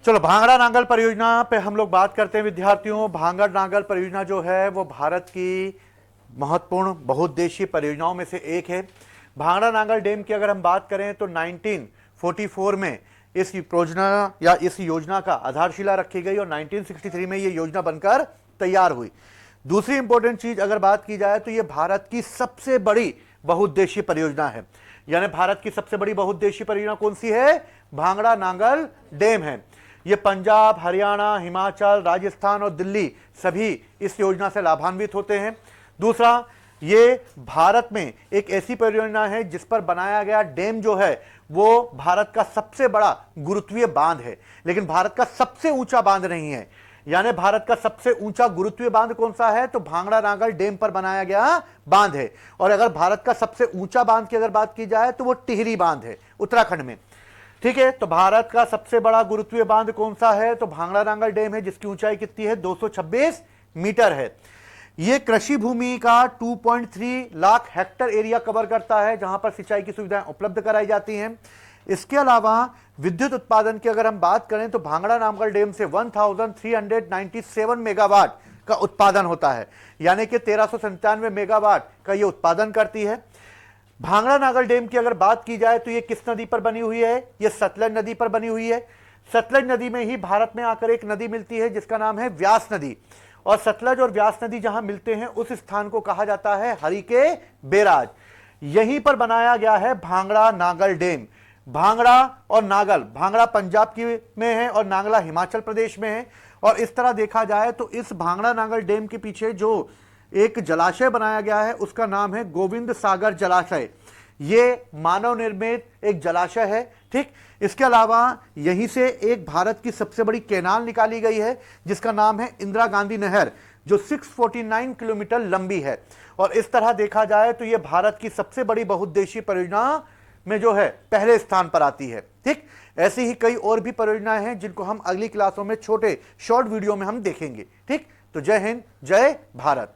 चलो, भांगड़ा नांगल परियोजना पे हम लोग बात करते हैं विद्यार्थियों। भांगड़ा नांगल परियोजना जो है वो भारत की महत्वपूर्ण बहुउद्देशीय परियोजनाओं में से एक है। भांगड़ा नांगल डैम की अगर हम बात करें तो 1944 में इस योजना या इस योजना का आधारशिला रखी गई और 1963 में ये योजना बनकर तैयार हुई। दूसरी इंपॉर्टेंट चीज अगर बात की जाए तो ये भारत की सबसे बड़ी बहुउद्देशीय परियोजना है। यानी भारत की सबसे बड़ी बहुउद्देशीय परियोजना कौन सी है? भांगड़ा नांगल डैम है। ये पंजाब, हरियाणा, हिमाचल, राजस्थान और दिल्ली सभी इस योजना से लाभान्वित होते हैं। दूसरा, ये भारत में एक ऐसी परियोजना है जिस पर बनाया गया डैम जो है वो भारत का सबसे बड़ा गुरुत्वीय बांध है, लेकिन भारत का सबसे ऊंचा बांध नहीं है। यानी भारत का सबसे ऊंचा गुरुत्वीय बांध कौन सा है? तो भांगड़ा नांगल डैम पर बनाया गया बांध है। और अगर भारत का सबसे ऊंचा बांध की अगर बात की जाए तो वो टिहरी बांध है उत्तराखंड में। ठीक है, तो भारत का सबसे बड़ा गुरुत्वीय बांध कौन सा है? तो भांगड़ा नांगल डैम है, जिसकी ऊंचाई कितनी है? 226 मीटर है। यह कृषि भूमि का 2.3 लाख हेक्टेयर एरिया कवर करता है, जहां पर सिंचाई की सुविधाएं उपलब्ध कराई जाती हैं। इसके अलावा विद्युत उत्पादन की अगर हम बात करें तो भांगड़ा नांगल डैम से 1397 मेगावाट का उत्पादन होता है, यानी कि 1397 मेगावाट का यह उत्पादन करती है। भांगड़ा नांगल डैम की अगर बात की जाए तो यह किस नदी पर बनी हुई है? यह सतलज नदी पर बनी हुई है। सतलज नदी में ही भारत में आकर एक नदी मिलती है जिसका नाम है व्यास नदी, और सतलज और व्यास नदी जहां मिलते हैं उस स्थान को कहा जाता है हरिके बैराज। यहीं पर बनाया गया है भांगड़ा नांगल डैम। भांगड़ा और नागल, भांगड़ा पंजाब की में है और नांगला हिमाचल प्रदेश में है। और इस तरह देखा जाए तो इस भांगड़ा नांगल डैम के पीछे जो एक जलाशय बनाया गया है उसका नाम है गोविंद सागर जलाशय। ये मानव निर्मित एक जलाशय है। ठीक, इसके अलावा यहीं से एक भारत की सबसे बड़ी कैनाल निकाली गई है जिसका नाम है इंदिरा गांधी नहर, जो 649 किलोमीटर लंबी है। और इस तरह देखा जाए तो यह भारत की सबसे बड़ी बहुउद्देशीय परियोजना में जो है पहले स्थान पर आती है। ठीक, ऐसी ही कई और भी परियोजनाएं हैं जिनको हम अगली क्लासों में छोटे शॉर्ट वीडियो में हम देखेंगे। ठीक, तो जय हिंद, जय भारत।